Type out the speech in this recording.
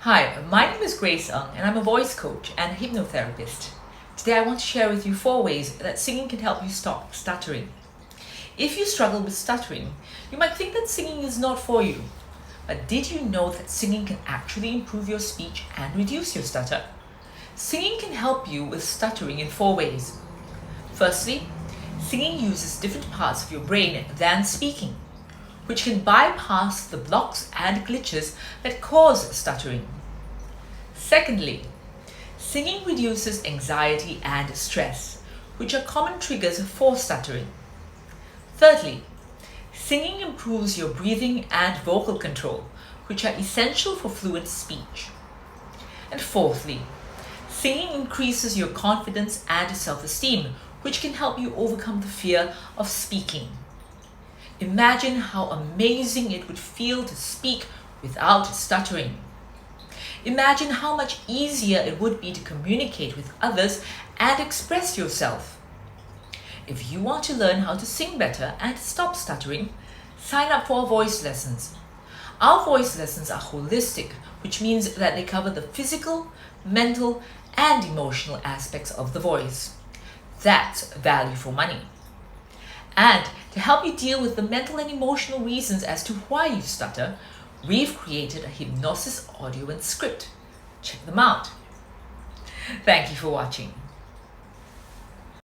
Hi, my name is Grace Ung and I'm a voice coach and hypnotherapist. Today I want to share with you 4 ways that singing can help you stop stuttering. If you struggle with stuttering, you might think that singing is not for you. But did you know that singing can actually improve your speech and reduce your stutter? Singing can help you with stuttering in 4 ways. Firstly, singing uses different parts of your brain than speaking, which can bypass the blocks and glitches that cause stuttering. Secondly, singing reduces anxiety and stress, which are common triggers for stuttering. Thirdly, singing improves your breathing and vocal control, which are essential for fluent speech. And fourthly, singing increases your confidence and self-esteem, which can help you overcome the fear of speaking. Imagine how amazing it would feel to speak without stuttering. Imagine how much easier it would be to communicate with others and express yourself. If you want to learn how to sing better and stop stuttering, sign up for our voice lessons. Our voice lessons are holistic, which means that they cover the physical, mental, and emotional aspects of the voice. That's value for money. And to help you deal with the mental and emotional reasons as to why you stutter, we've created a hypnosis audio and script. Check them out. Thank you for watching.